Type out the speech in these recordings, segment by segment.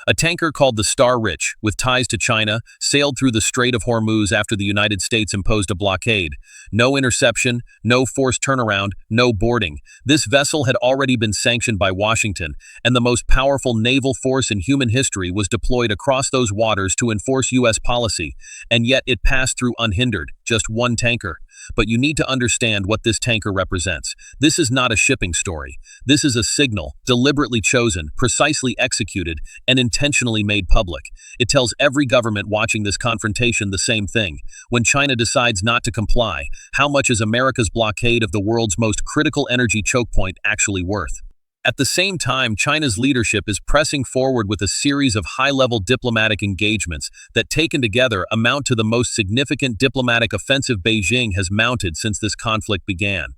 A tanker called the Star Rich, with ties to China, sailed through the Strait of Hormuz after the United States imposed a blockade. No interception, no forced turnaround, no boarding. This vessel had already been sanctioned by Washington, and the most powerful naval force in human history was deployed across those waters to enforce U.S. policy, and yet it passed through unhindered, just one tanker. But you need to understand what this tanker represents. This is not a shipping story. This is a signal, deliberately chosen, precisely executed, and intentionally made public. It tells every government watching this confrontation the same thing. When China decides not to comply, how much is America's blockade of the world's most critical energy choke point actually worth? At the same time, China's leadership is pressing forward with a series of high-level diplomatic engagements that, taken together, amount to the most significant diplomatic offensive Beijing has mounted since this conflict began.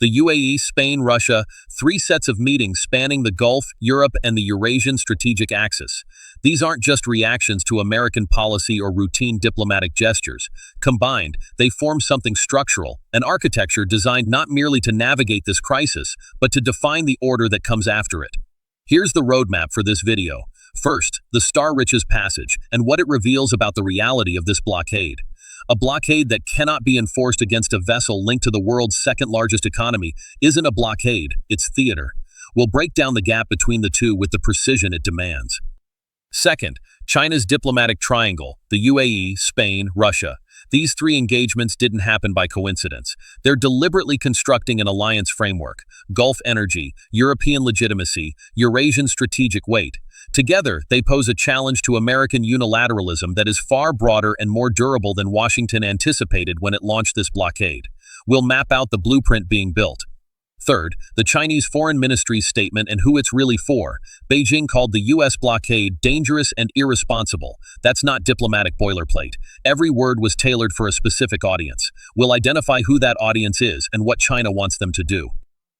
The UAE, Spain, Russia, 3 sets of meetings spanning the Gulf, Europe, and the Eurasian strategic axis. These aren't just reactions to American policy or routine diplomatic gestures. Combined, they form something structural, an architecture designed not merely to navigate this crisis, but to define the order that comes after it. Here's the roadmap for this video. First, the Star Rich's passage, and what it reveals about the reality of this blockade. A blockade that cannot be enforced against a vessel linked to the world's second-largest economy isn't a blockade, it's theater. We'll break down the gap between the two with the precision it demands. Second, China's diplomatic triangle, the UAE, Spain, Russia. These 3 engagements didn't happen by coincidence. They're deliberately constructing an alliance framework: Gulf energy, European legitimacy, Eurasian strategic weight. Together, they pose a challenge to American unilateralism that is far broader and more durable than Washington anticipated when it launched this blockade. We'll map out the blueprint being built. Third, the Chinese Foreign Ministry's statement and who it's really for. Beijing called the U.S. blockade dangerous and irresponsible. That's not diplomatic boilerplate. Every word was tailored for a specific audience. We'll identify who that audience is and what China wants them to do.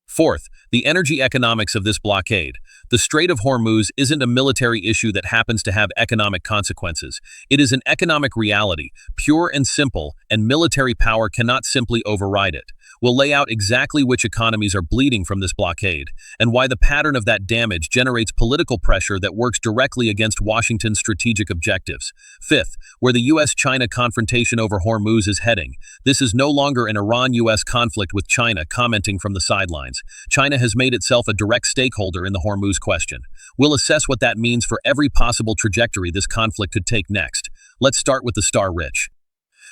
Fourth, the energy economics of this blockade. The Strait of Hormuz isn't a military issue that happens to have economic consequences. It is an economic reality, pure and simple, and military power cannot simply override it. We'll lay out exactly which economies are bleeding from this blockade, and why the pattern of that damage generates political pressure that works directly against Washington's strategic objectives. Fifth, where the U.S.-China confrontation over Hormuz is heading. This is no longer an Iran-U.S. conflict with China commenting from the sidelines. China has made itself a direct stakeholder in the Hormuz question. We'll assess what that means for every possible trajectory this conflict could take next. Let's start with the Star Rich.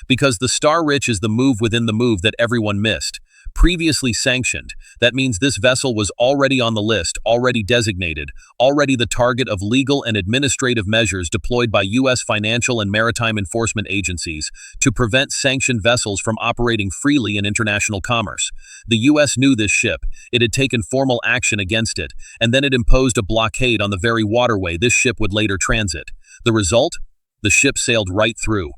Because the Star Rich is the move within the move that everyone missed. Previously sanctioned, that means this vessel was already on the list, already designated, already the target of legal and administrative measures deployed by U.S. financial and maritime enforcement agencies to prevent sanctioned vessels from operating freely in international commerce. The U.S. knew this ship, it had taken formal action against it, and then it imposed a blockade on the very waterway this ship would later transit. The result? The ship sailed right through.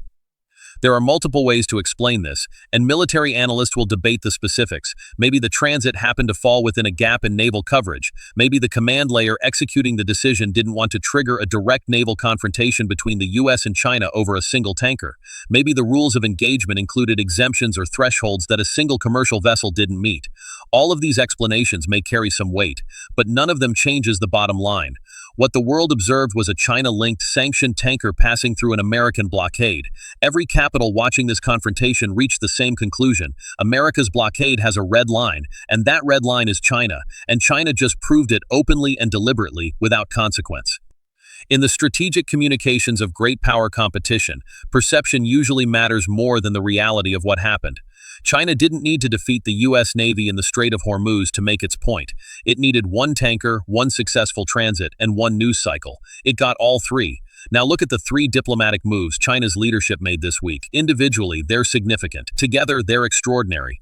There are multiple ways to explain this, and military analysts will debate the specifics. Maybe the transit happened to fall within a gap in naval coverage. Maybe the command layer executing the decision didn't want to trigger a direct naval confrontation between the U.S. and China over a single tanker. Maybe the rules of engagement included exemptions or thresholds that a single commercial vessel didn't meet. All of these explanations may carry some weight, but none of them changes the bottom line. What the world observed was a China-linked sanctioned tanker passing through an American blockade. Every capital watching this confrontation reached the same conclusion. America's blockade has a red line, and that red line is China, and China just proved it openly and deliberately, without consequence. In the strategic communications of great power competition, perception usually matters more than the reality of what happened. China didn't need to defeat the U.S. Navy in the Strait of Hormuz to make its point. It needed one tanker, one successful transit, and one news cycle. It got all 3. Now look at the 3 diplomatic moves China's leadership made this week. Individually, they're significant. Together, they're extraordinary.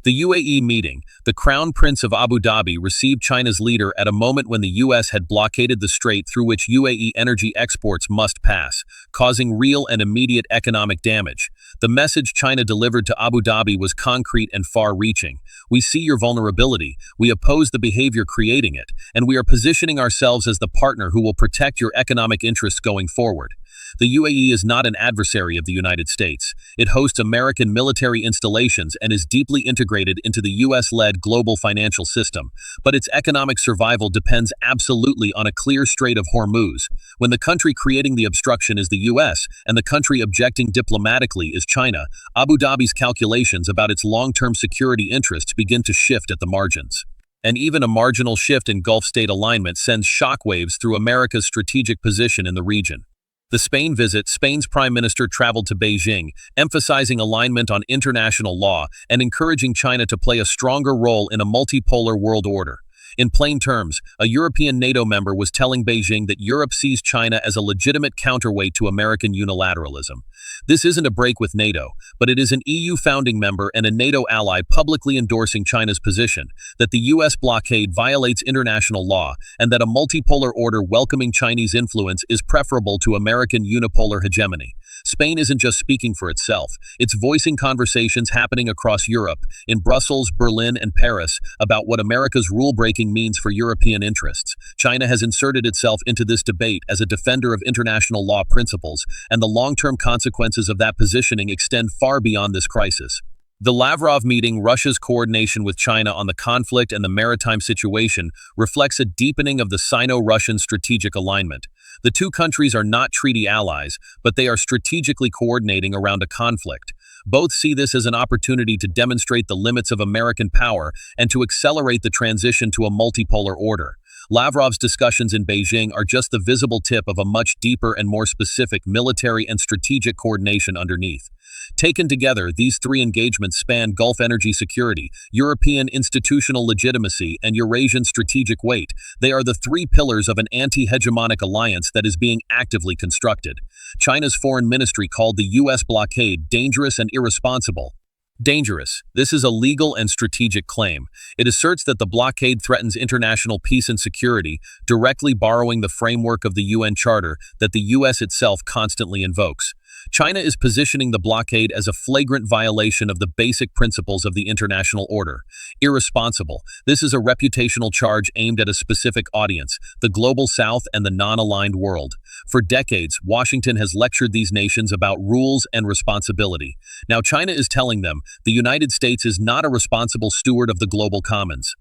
The UAE meeting. The Crown Prince of Abu Dhabi received China's leader at a moment when the U.S. had blockaded the strait through which UAE energy exports must pass, causing real and immediate economic damage. The message China delivered to Abu Dhabi was concrete and far-reaching. We see your vulnerability, we oppose the behavior creating it, and we are positioning ourselves as the partner who will protect your economic interests going forward. The UAE is not an adversary of the United States. It hosts American military installations and is deeply integrated integrated into the US-led global financial system, but its economic survival depends absolutely on a clear Strait of Hormuz. When the country creating the obstruction is the US and the country objecting diplomatically is China, Abu Dhabi's calculations about its long-term security interests begin to shift at the margins. And even a marginal shift in Gulf state alignment sends shockwaves through America's strategic position in the region. The Spain visit, Spain's prime minister traveled to Beijing, emphasizing alignment on international law and encouraging China to play a stronger role in a multipolar world order. In plain terms, a European NATO member was telling Beijing that Europe sees China as a legitimate counterweight to American unilateralism. This isn't a break with NATO, but it is an EU founding member and a NATO ally publicly endorsing China's position that the US blockade violates international law and that a multipolar order welcoming Chinese influence is preferable to American unipolar hegemony. Spain isn't just speaking for itself, it's voicing conversations happening across Europe, in Brussels, Berlin, and Paris, about what America's rule-breaking means for European interests. China has inserted itself into this debate as a defender of international law principles, and the long-term consequences of that positioning extend far beyond this crisis. The Lavrov meeting, Russia's coordination with China on the conflict and the maritime situation, reflects a deepening of the Sino-Russian strategic alignment. The two countries are not treaty allies, but they are strategically coordinating around a conflict. Both see this as an opportunity to demonstrate the limits of American power and to accelerate the transition to a multipolar order. Lavrov's discussions in Beijing are just the visible tip of a much deeper and more specific military and strategic coordination underneath. Taken together, these three engagements span Gulf energy security, European institutional legitimacy, and Eurasian strategic weight. They are the three pillars of an anti-hegemonic alliance that is being actively constructed. China's foreign ministry called the U.S. blockade dangerous and irresponsible. Dangerous. This is a legal and strategic claim. It asserts that the blockade threatens international peace and security, directly borrowing the framework of the UN Charter that the U.S. itself constantly invokes. China is positioning the blockade as a flagrant violation of the basic principles of the international order. Irresponsible. This is a reputational charge aimed at a specific audience, the global South and the non-aligned world. For decades, Washington has lectured these nations about rules and responsibility. Now China is telling them the United States is not a responsible steward of the global commons.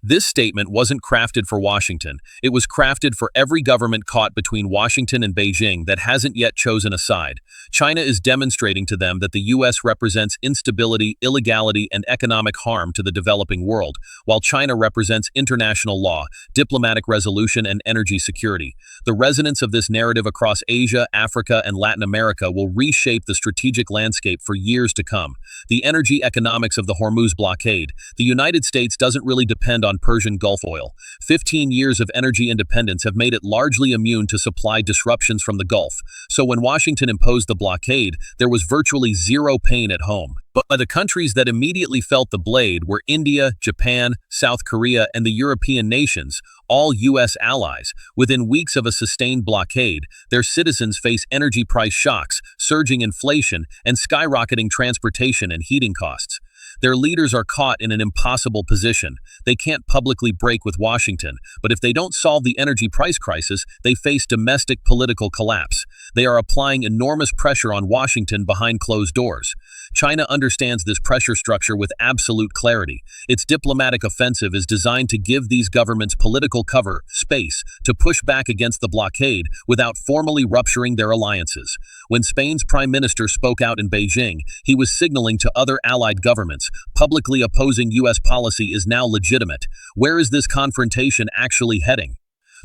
This statement wasn't crafted for Washington. It was crafted for every government caught between Washington and Beijing that hasn't yet chosen a side. China is demonstrating to them that the U.S. represents instability, illegality, and economic harm to the developing world, while China represents international law, diplomatic resolution, and energy security. The resonance of this narrative across Asia, Africa, and Latin America will reshape the strategic landscape for years to come. The energy economics of the Hormuz blockade. The United States doesn't really depend on Persian Gulf oil. 15 years of energy independence have made it largely immune to supply disruptions from the Gulf. So when Washington imposed the blockade, there was virtually zero pain at home. But the countries that immediately felt the blade were India, Japan, South Korea, and the European nations, all U.S. allies. Within weeks of a sustained blockade, their citizens face energy price shocks, surging inflation, and skyrocketing transportation and heating costs. Their leaders are caught in an impossible position. They can't publicly break with Washington, but if they don't solve the energy price crisis, they face domestic political collapse. They are applying enormous pressure on Washington behind closed doors. China understands this pressure structure with absolute clarity. Its diplomatic offensive is designed to give these governments political cover, space, to push back against the blockade without formally rupturing their alliances. When Spain's prime minister spoke out in Beijing, he was signaling to other allied governments, publicly opposing U.S. policy is now legitimate. Where is this confrontation actually heading?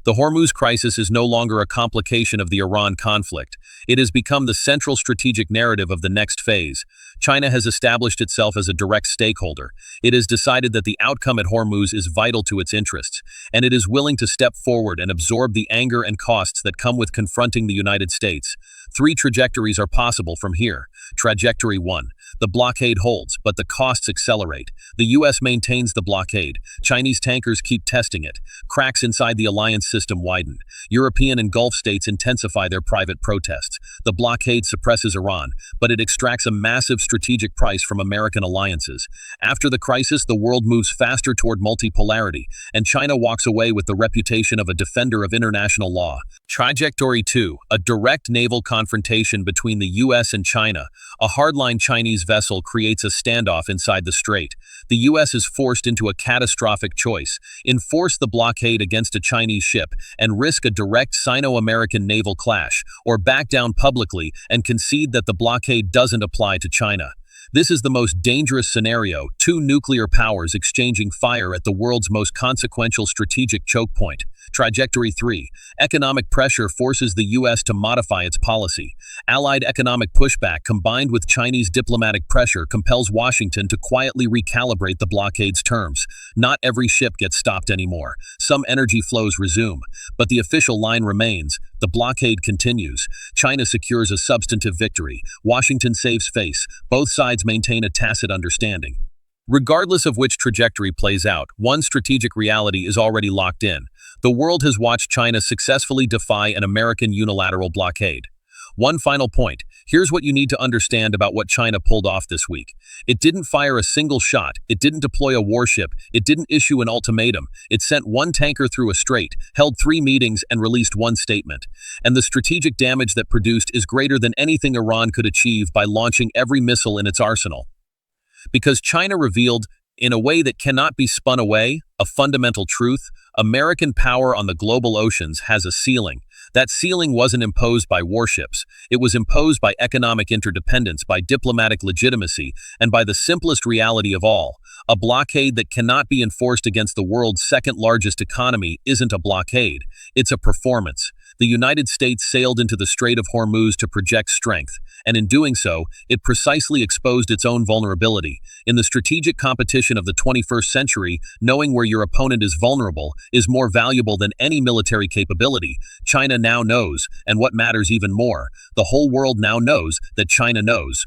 The Hormuz crisis is no longer a complication of the Iran conflict. It has become the central strategic narrative of the next phase. China has established itself as a direct stakeholder. It has decided that the outcome at Hormuz is vital to its interests, and it is willing to step forward and absorb the anger and costs that come with confronting the United States. 3 trajectories are possible from here. Trajectory 1. The blockade holds, but the costs accelerate. The U.S. maintains the blockade. Chinese tankers keep testing it. Cracks inside the alliance system widen. European and Gulf states intensify their private protests. The blockade suppresses Iran, but it extracts a massive strategic price from American alliances. After the crisis, the world moves faster toward multipolarity, and China walks away with the reputation of a defender of international law. Trajectory 2. A direct naval confrontation confrontation between the US and China. A hardline Chinese vessel creates a standoff inside the strait. The US is forced into a catastrophic choice: enforce the blockade against a Chinese ship and risk a direct Sino-American naval clash, or back down publicly and concede that the blockade doesn't apply to China. This is the most dangerous scenario: two nuclear powers exchanging fire at the world's most consequential strategic choke point. Trajectory 3. Economic pressure forces the U.S. to modify its policy. Allied economic pushback combined with Chinese diplomatic pressure compels Washington to quietly recalibrate the blockade's terms. Not every ship gets stopped anymore. Some energy flows resume. But the official line remains: the blockade continues. China secures a substantive victory. Washington saves face. Both sides maintain a tacit understanding. Regardless of which trajectory plays out, one strategic reality is already locked in. The world has watched China successfully defy an American unilateral blockade. One final point: here's what you need to understand about what China pulled off this week. It didn't fire a single shot, it didn't deploy a warship, it didn't issue an ultimatum, it sent one tanker through a strait, held 3 meetings, and released one statement. And the strategic damage that produced is greater than anything Iran could achieve by launching every missile in its arsenal. Because China revealed, in a way that cannot be spun away, a fundamental truth: American power on the global oceans has a ceiling. That ceiling wasn't imposed by warships. It was imposed by economic interdependence, by diplomatic legitimacy, and by the simplest reality of all: a blockade that cannot be enforced against the world's second-largest economy isn't a blockade, it's a performance. The United States sailed into the Strait of Hormuz to project strength, and in doing so, it precisely exposed its own vulnerability. In the strategic competition of the 21st century, knowing where your opponent is vulnerable is more valuable than any military capability. China now knows, and what matters even more, the whole world now knows that China knows.